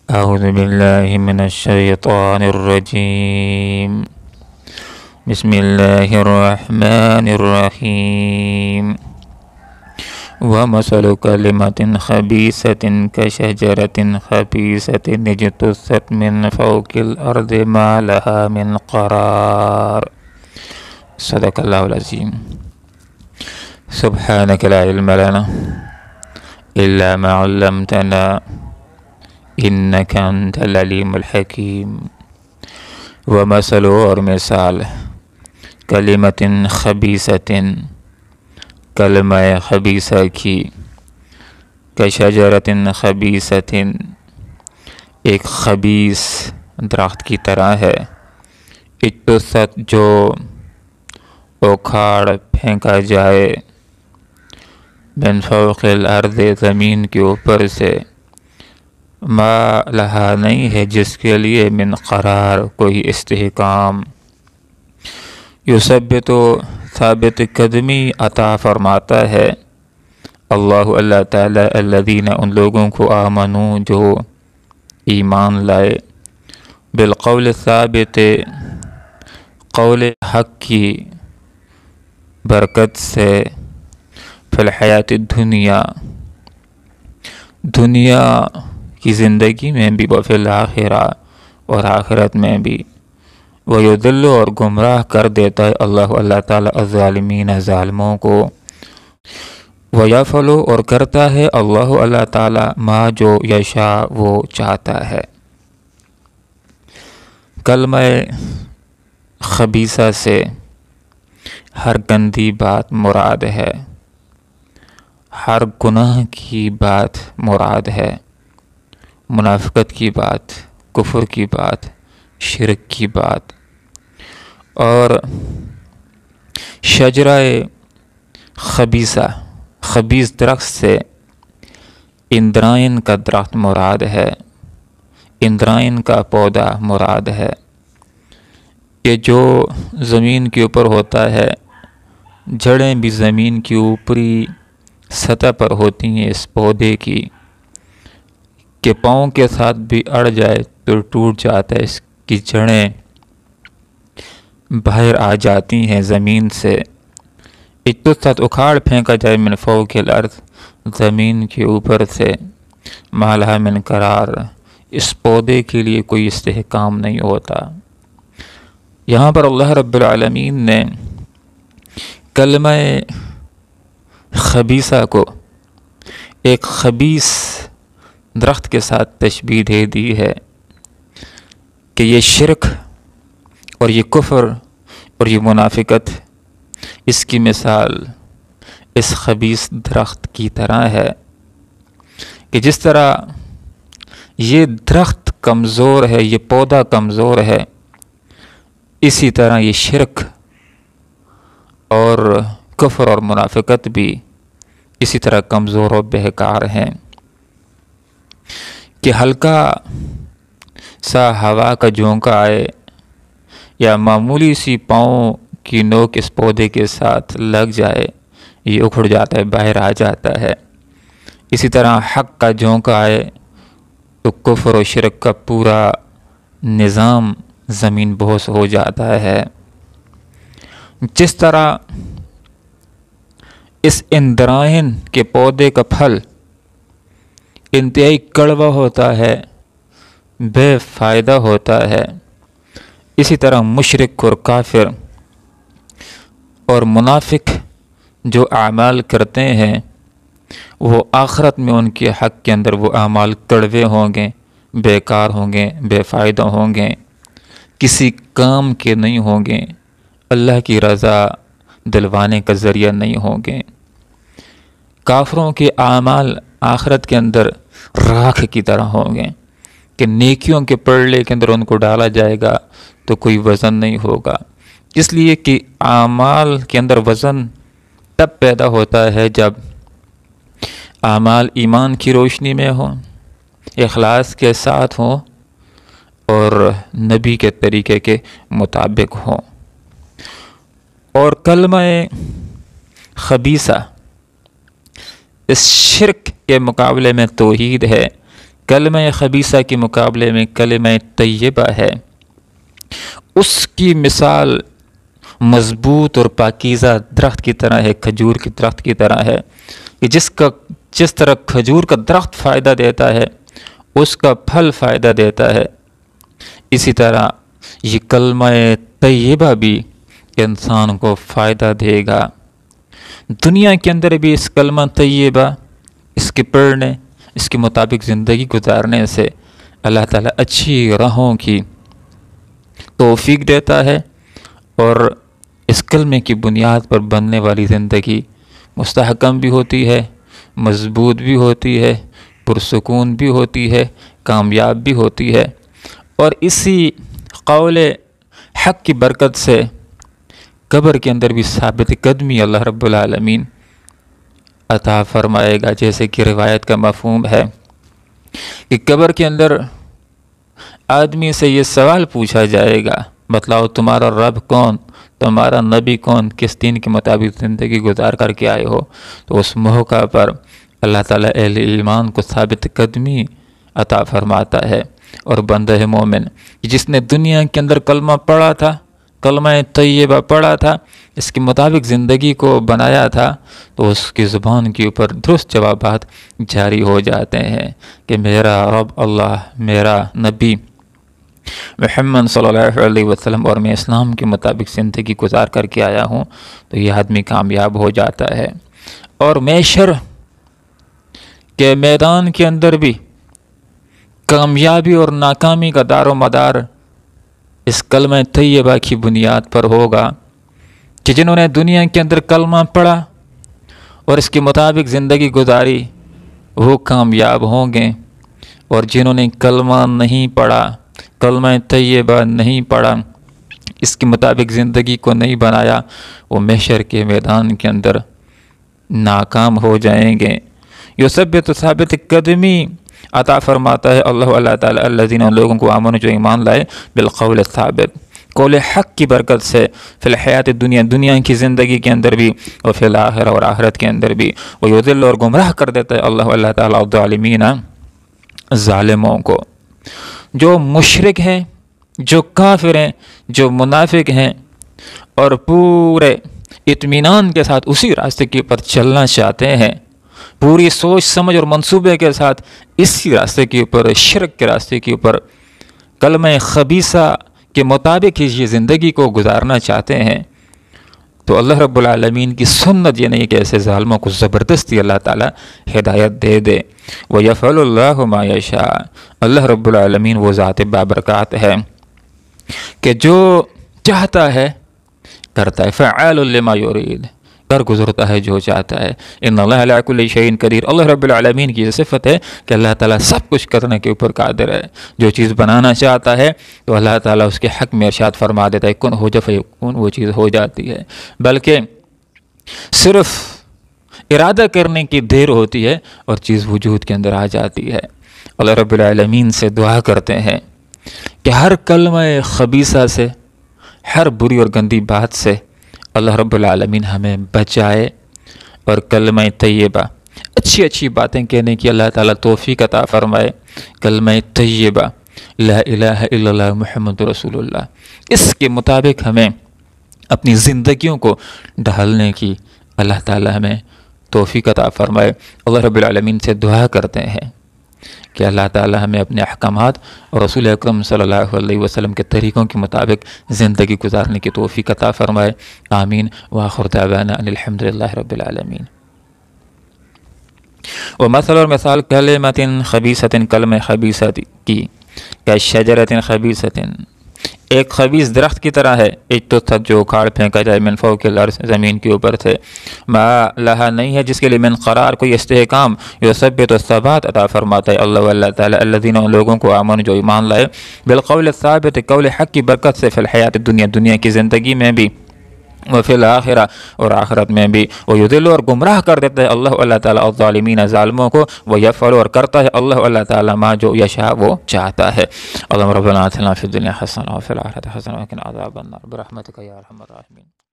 اعوذ باللہ من الشیطان الرجیم بسم اللہ الرحمن الرحیم ومثل کلمة خبیثة کشجرة خبیثة اجتثت من فوق الارض ما لها من قرار صدق اللہ العظیم۔ سبحانک لا علم لنا الا ما علمتنا انک انت العلیم الحکیم۔ ومثل اور مثال کلمۃ خبیثۃ کلمہ خبیثہ کی، کشجرۃ خبیثۃ ایک خبیث درخت کی طرح ہے، اجتثت جو اکھاڑ پھینکا جائے، من فوق الارض زمین کے اوپر سے، ما لہا نہیں ہے جس کے لیے من قرار کوئی استحکام، یثبت ثابت قدمی عطا فرماتا ہے اللہ تعالیٰ الذین ان لوگوں کو آمنوا جو ایمان لائے، بالقول ثابت قول حق کی برکت سے، فی الحیات الدنیا دنیا کی زندگی میں بھی، وفی الآخرہ اور آخرت میں بھی، ویضل اور گمراہ کر دیتا ہے اللہ تعالیٰ الظالمین ظالموں کو، ویفعل اور کرتا ہے اللہ تعالیٰ ما جو یشاء وہ چاہتا ہے۔ کلمہ خبیثہ سے ہر گندی بات مراد ہے، ہر گناہ کی بات مراد ہے، منافقت کی بات، کفر کی بات، شرک کی بات، اور شجرہ خبیثہ خبیث درخت سے اندرائن کا درخت مراد ہے، اندرائن کا پودا مراد ہے کہ جو زمین کے اوپر ہوتا ہے، جڑیں بھی زمین کی اوپری سطح پر ہوتی ہیں اس پودے کی، کہ پاؤں کے ساتھ بھی اڑ جائے تو ٹوٹ جاتا ہے، اس کی جڑیں باہر آ جاتی ہیں زمین سے، اجتثت اکھاڑ پھینکا جائے، من فوق الارض زمین کے اوپر سے، ما لہا من قرار اس پودے کے لیے کوئی استحکام نہیں ہوتا۔ یہاں پر اللہ رب العالمین نے کلمہ خبیثہ کو ایک خبیث درخت کے ساتھ تشبیہ دے دی ہے کہ یہ شرک اور یہ کفر اور یہ منافقت، اس کی مثال اس خبیث درخت کی طرح ہے کہ جس طرح یہ درخت کمزور ہے، یہ پودا کمزور ہے، اسی طرح یہ شرک اور کفر اور منافقت بھی اسی طرح کمزور و بیکار ہیں کہ ہلکا سا ہوا کا جھونکا آئے یا معمولی سی پاؤں کی نوک اس پودے کے ساتھ لگ جائے، یہ اکھڑ جاتا ہے، باہر آ جاتا ہے۔ اسی طرح حق کا جھونکا آئے تو کفر و شرک کا پورا نظام زمین بوس ہو جاتا ہے۔ جس طرح اس اندرائن کے پودے کا پھل انتہائی کڑوا ہوتا ہے، بے فائدہ ہوتا ہے، اسی طرح مشرک اور کافر اور منافق جو اعمال کرتے ہیں، وہ آخرت میں ان کے حق کے اندر وہ اعمال کڑوے ہوں گے، بیکار ہوں گے، بے فائدہ ہوں گے، کسی کام کے نہیں ہوں گے، اللہ کی رضا دلوانے کا ذریعہ نہیں ہوں گے۔ کافروں کے اعمال آخرت کے اندر راکھ کی طرح ہوں گے کہ نیکیوں کے پڑلے کے اندر ان کو ڈالا جائے گا تو کوئی وزن نہیں ہوگا، اس لیے کہ اعمال کے اندر وزن تب پیدا ہوتا ہے جب اعمال ایمان کی روشنی میں ہوں، اخلاص کے ساتھ ہوں اور نبی کے طریقے کے مطابق ہوں۔ اور کلمہ خبیثہ اس شرک کے مقابلے میں توحید ہے کلمہ خبیثہ کے مقابلے میں کلمہ طیبہ ہے، اس کی مثال مضبوط اور پاکیزہ درخت کی طرح ہے، کھجور کے درخت کی طرح ہے کہ جس طرح کھجور کا درخت فائدہ دیتا ہے اس کا پھل فائدہ دیتا ہے، اسی طرح یہ کلمہ طیبہ بھی انسان کو فائدہ دے گا۔ دنیا کے اندر بھی اس کلمہ طیبہ، اس کے پڑھنے، اس کے مطابق زندگی گزارنے سے اللہ تعالیٰ اچھی راہوں کی توفیق دیتا ہے، اور اس کلمے کی بنیاد پر بننے والی زندگی مستحکم بھی ہوتی ہے، مضبوط بھی ہوتی ہے، پرسکون بھی ہوتی ہے، کامیاب بھی ہوتی ہے، اور اسی قول حق کی برکت سے قبر کے اندر بھی ثابت قدمی اللہ رب العالمین عطا فرمائے گا، جیسے کہ روایت کا مفہوم ہے کہ قبر کے اندر آدمی سے یہ سوال پوچھا جائے گا، بتلاؤ تمہارا رب کون، تمہارا نبی کون، کس دین کے مطابق زندگی گزار کر کے آئے ہو؟ تو اس موقع پر اللہ تعالیٰ اہل ایمان کو ثابت قدمی عطا فرماتا ہے، اور بندہ مومن جس نے دنیا کے اندر کلمہ پڑھا تھا، کلمہ طیبہ پڑھا تھا، اس کے مطابق زندگی کو بنایا تھا، تو اس کی زبان کے اوپر درست جوابات جاری ہو جاتے ہیں کہ میرا رب اللہ، میرا نبی محمد صلی اللہ علیہ وسلم، اور میں اسلام کے مطابق زندگی گزار کر کے آیا ہوں، تو یہ آدمی کامیاب ہو جاتا ہے۔ اور محشر کے میدان کے اندر بھی کامیابی اور ناکامی کا دار و مدار اس کلمہ طیبہ کی بنیاد پر ہوگا کہ جنہوں نے دنیا کے اندر کلمہ پڑھا اور اس کے مطابق زندگی گزاری وہ کامیاب ہوں گے، اور جنہوں نے کلمہ نہیں پڑھا، کلمہ طیبہ نہیں پڑھا، اس کے مطابق زندگی کو نہیں بنایا، وہ محشر کے میدان کے اندر ناکام ہو جائیں گے۔ یہ ثابت قدمی عطا فرماتا ہے اللہ تعالیٰ الذین، ان لوگوں کو آمنوا جو ایمان لائے، بالقول ثابت، قول حق کی برکت سے، فی الحیات دنیا، دنیا کی زندگی کے اندر بھی، اور فی الآخرہ، اور آخرت کے اندر بھی، ویضل، اور گمراہ کر دیتا ہے اللہ تعالیٰ الظالمین، ظالموں کو۔ جو مشرک ہیں، جو کافر ہیں، جو منافق ہیں، اور پورے اطمینان کے ساتھ اسی راستے کے اوپر چلنا چاہتے ہیں، پوری سوچ سمجھ اور منصوبے کے ساتھ اسی راستے کے اوپر، شرک کے راستے کے اوپر، کلمہ خبیثہ کے مطابق ہی یہ زندگی کو گزارنا چاہتے ہیں، تو اللہ رب العالمین کی سنت یہ نہیں کہ ایسے ظالموں کو زبردستی اللہ تعالیٰ ہدایت دے دے۔ وَيَفْعَلُ اللَّهُ مَا يَشَاءُ، اللہ رب العالمین وہ ذات بابرکات ہے کہ جو چاہتا ہے کرتا ہے، فعال لما یرید، کر گزرتا ہے جو چاہتا ہے۔ ان اللہ علی کل شیء قدیر، اللہ رب العالمین کی یہ صفت ہے کہ اللہ تعالیٰ سب کچھ کرنے کے اوپر قادر ہے۔ جو چیز بنانا چاہتا ہے تو اللہ تعالیٰ اس کے حق میں ارشاد فرما دیتا ہے، کن ہو جا فیکون، وہ چیز ہو جاتی ہے، بلکہ صرف ارادہ کرنے کی دیر ہوتی ہے اور چیز وجود کے اندر آ جاتی ہے۔ اللہ رب العالمین سے دعا کرتے ہیں کہ ہر کلمہ خبیثہ سے، ہر بری اور گندی بات سے اللہ رب العالمین ہمیں بچائے، اور کلمہ طیبہ، اچھی باتیں کہنے کی اللہ تعالیٰ توفیق عطا فرمائے۔ کلمہ طیبہ، لا الہ الا اللہ محمد رسول اللہ، اس کے مطابق ہمیں اپنی زندگیوں کو ڈھالنے کی اللہ تعالیٰ ہمیں توفیق عطا فرمائے۔ اللہ رب العالمین سے دعا کرتے ہیں کہ اللہ تعالیٰ ہمیں اپنے احکامات اور رسول اکرم صلی اللہ علیہ وسلم کے طریقوں کے مطابق زندگی گزارنے کی توفیق عطا فرمائے، آمین۔ وآخر دعوانا ان الحمد للہ رب العالمین۔ ومثل، اور مثال، کلمۃ خبیثۃ، کلمہ خبیثہ کی، کشجرۃ خبیثۃ، ایک خبیث درخت کی طرح ہے، اجتثت، جو اکھاڑ پھینکا جائے، من فوق الارض، زمین کے اوپر سے، ما لہا، نہیں ہے جس کے لیے، من قرار، کوئی استحکام، یثبت، الثبات عطا فرماتا ہے اللہ تعالیٰ الذین، ان لوگوں کو آمنوا جو ایمان لائے، بالقول الثابت، قول حق کی برکت سے، فی الحیات دنیا، دنیا کی زندگی میں بھی، وفی الآخرہ، اور آخرت میں بھی، ویضل، اور گمراہ کر دیتا ہے اللہ تعالیٰ الظالمین، ظالموں کو، ویفعل، اور کرتا ہے اللہ تعالیٰ ما جو یشاء، وہ چاہتا ہے۔ اللہم ربنا آتنا فی الدنیا حسنہ وفی الآخرۃ حسنہ وقنا عذاب النار برحمتک یا ارحم الراحمین۔